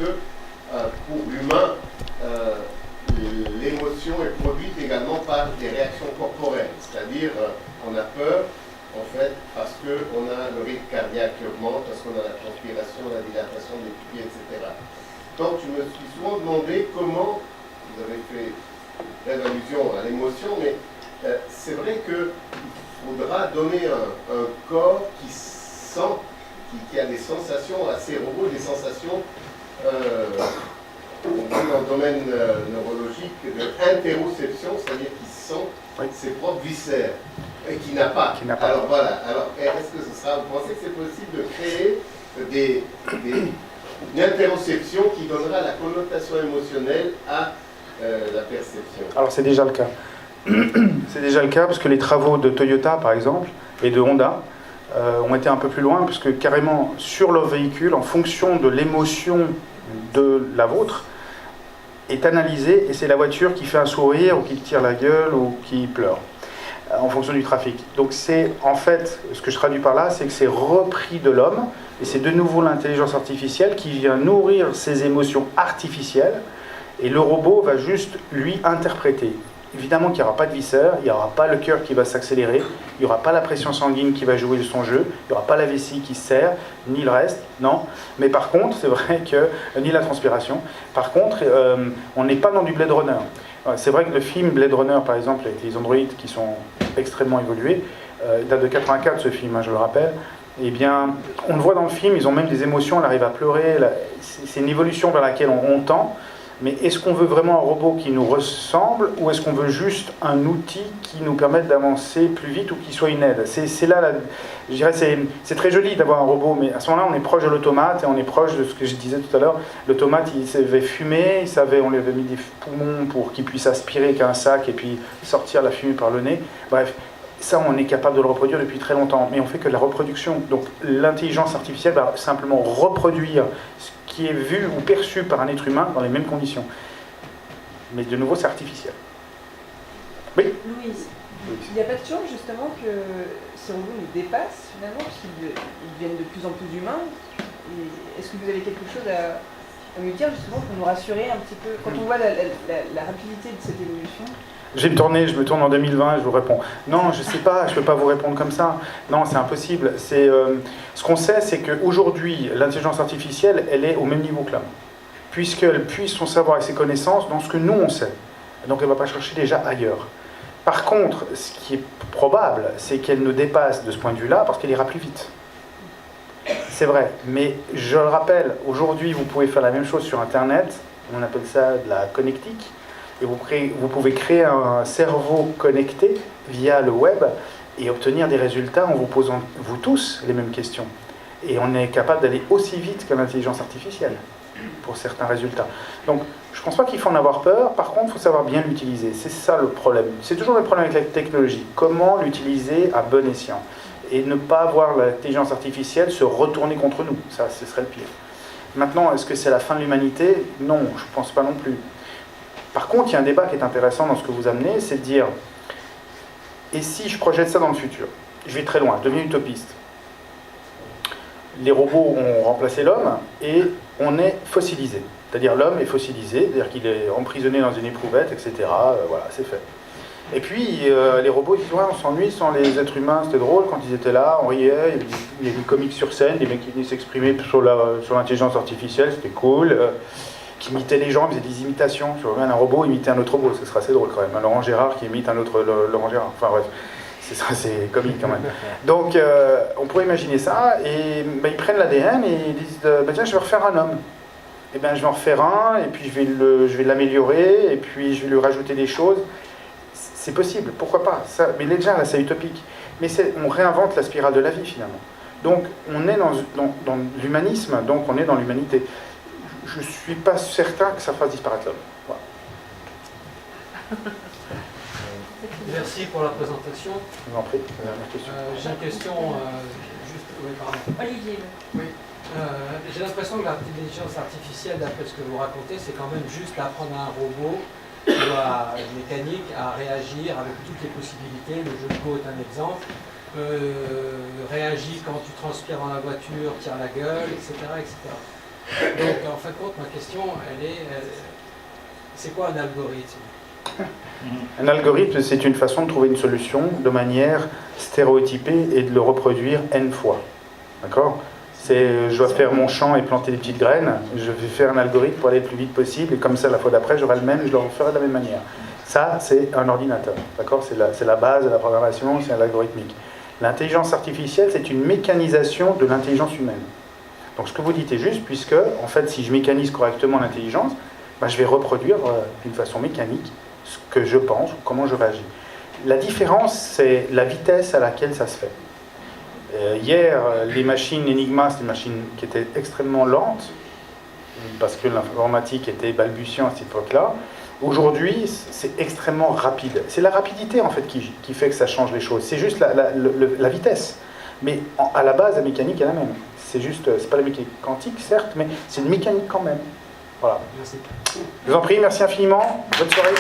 que pour l'humain, l'émotion est produite également par des réactions corporelles, c'est-à-dire on a peur, en fait, parce qu'on a le rythme cardiaque qui augmente, parce qu'on a la transpiration, la dilatation des pupilles, etc. Donc je me suis souvent demandé comment, vous avez fait une allusion à l'émotion, mais c'est vrai qu'il faudra donner un corps qui sent, qui a des sensations à ces robots, des sensations on dit dans le domaine neurologique d'interoception, c'est-à-dire qui sent ses propres viscères et qui n'a pas. Alors voilà, alors est-ce que ce sera, vous pensez que c'est possible de créer une interoception qui donnera la connotation émotionnelle à la perception? Alors c'est déjà le cas. C'est déjà le cas parce que les travaux de Toyota par exemple et de Honda ont été un peu plus loin puisque carrément sur leur véhicule, en fonction de l'émotion de la vôtre, est analysée et c'est la voiture qui fait un sourire ou qui tire la gueule ou qui pleure en fonction du trafic. Donc c'est en fait, ce que je traduis par là, c'est que c'est repris de l'homme et c'est de nouveau l'intelligence artificielle qui vient nourrir ces émotions artificielles et le robot va juste lui interpréter. Évidemment qu'il n'y aura pas de viscères, il n'y aura pas le cœur qui va s'accélérer, il n'y aura pas la pression sanguine qui va jouer son jeu, il n'y aura pas la vessie qui se serre, ni le reste, non. Mais par contre, c'est vrai que, ni la transpiration, par contre, on n'est pas dans du Blade Runner. C'est vrai que le film Blade Runner, par exemple, avec les androïdes qui sont extrêmement évolués, il date de 84 ce film, hein, je le rappelle, eh bien, on le voit dans le film, ils ont même des émotions, on arrive à pleurer, c'est une évolution vers laquelle on tend. Mais est-ce qu'on veut vraiment un robot qui nous ressemble ou est-ce qu'on veut juste un outil qui nous permette d'avancer plus vite ou qui soit une aide? C'est là, je dirais, c'est très joli d'avoir un robot, mais à ce moment-là, on est proche de l'automate et on est proche de ce que je disais tout à l'heure. L'automate, il savait fumer, on lui avait mis des poumons pour qu'il puisse aspirer avec un sac et puis sortir la fumée par le nez. Bref, ça, on est capable de le reproduire depuis très longtemps, mais on fait que de la reproduction. Donc l'intelligence artificielle va simplement reproduire ce qui est vu ou perçu par un être humain dans les mêmes conditions. Mais de nouveau, c'est artificiel. Oui. Louise, il n'y a pas de chance justement que ces robots nous dépassent finalement, puisqu'ils deviennent de plus en plus humains. Est-ce que vous avez quelque chose à me dire justement pour nous rassurer un petit peu, quand on voit la rapidité de cette évolution? Je me tourne en 2020 et je vous réponds. Non, je ne sais pas, je ne peux pas vous répondre comme ça. Non, c'est impossible. Ce qu'on sait, c'est qu'aujourd'hui, l'intelligence artificielle, elle est au même niveau que l'homme. Puisqu'elle puise son savoir et ses connaissances dans ce que nous, on sait. Donc, elle ne va pas chercher déjà ailleurs. Par contre, ce qui est probable, c'est qu'elle nous dépasse de ce point de vue-là parce qu'elle ira plus vite. C'est vrai. Mais je le rappelle, aujourd'hui, vous pouvez faire la même chose sur Internet. On appelle ça de la connectique. Et vous pouvez créer un cerveau connecté via le web et obtenir des résultats en vous posant, vous tous, les mêmes questions. Et on est capable d'aller aussi vite que l'intelligence artificielle pour certains résultats. Donc, je ne pense pas qu'il faut en avoir peur. Par contre, il faut savoir bien l'utiliser. C'est ça le problème. C'est toujours le problème avec la technologie. Comment l'utiliser à bon escient et ne pas voir l'intelligence artificielle se retourner contre nous. Ça, ce serait le pire. Maintenant, est-ce que c'est la fin de l'humanité? Non, je ne pense pas non plus. Par contre, il y a un débat qui est intéressant dans ce que vous amenez, c'est de dire, et si je projette ça dans le futur? Je vais très loin, je deviens utopiste. Les robots ont remplacé l'homme et on est fossilisé. C'est-à-dire l'homme est fossilisé, c'est-à-dire qu'il est emprisonné dans une éprouvette, etc. Voilà, c'est fait. Et puis, les robots disent, ouais, on s'ennuie sans les êtres humains, c'était drôle quand ils étaient là, on riait, il y avait des comiques sur scène, des mecs qui venaient s'exprimer sur l'intelligence artificielle, c'était cool. Qui imitait les gens, faisait des imitations. Je vois bien un robot imiter un autre robot, ce serait assez drôle quand même. Un Laurent Gérard qui imite un autre Laurent Gérard. Enfin bref, c'est comique quand même. Donc on pourrait imaginer ça, et ils prennent l'ADN et ils disent tiens, je vais refaire un homme. Et bien je vais en refaire un, et puis je vais l'améliorer, et puis je vais lui rajouter des choses. C'est possible, pourquoi pas ça, mais déjà là c'est utopique. Mais on réinvente la spirale de la vie finalement. Donc on est dans l'humanisme, donc on est dans l'humanité. Je ne suis pas certain que ça fasse disparaître l'homme. Voilà. Merci pour la présentation. Je vous en prie. J'ai une question juste. Oui, pardon. Olivier. Oui. J'ai l'impression que l'intelligence artificielle, d'après ce que vous racontez, c'est quand même juste apprendre à un robot mécanique à réagir avec toutes les possibilités. Le jeu de Go est un exemple. Réagit quand tu transpires dans la voiture, tire la gueule, etc., etc. Donc, en fin de compte, ma question, c'est quoi un algorithme? Un algorithme, c'est une façon de trouver une solution de manière stéréotypée et de le reproduire n fois. D'accord ? Je dois faire mon champ et planter des petites graines, je vais faire un algorithme pour aller le plus vite possible, et comme ça, la fois d'après, j'aurai le même, je le referai de la même manière. Ça, c'est un ordinateur. D'accord ? C'est la base de la programmation, c'est l'algorithmique. L'intelligence artificielle, c'est une mécanisation de l'intelligence humaine. Donc ce que vous dites est juste, puisque, en fait, si je mécanise correctement l'intelligence, je vais reproduire d'une façon mécanique ce que je pense ou comment je réagis. La différence, c'est la vitesse à laquelle ça se fait. Hier, les machines Enigma, c'était une machine qui était extrêmement lente, parce que l'informatique était balbutiant à cette époque-là. Aujourd'hui, c'est extrêmement rapide. C'est la rapidité, en fait, qui fait que ça change les choses. C'est juste la vitesse. Mais à la base, la mécanique est la même. C'est juste, c'est pas la mécanique quantique, certes, mais c'est une mécanique quand même. Voilà. Merci. Je vous en prie, merci infiniment. Bonne soirée.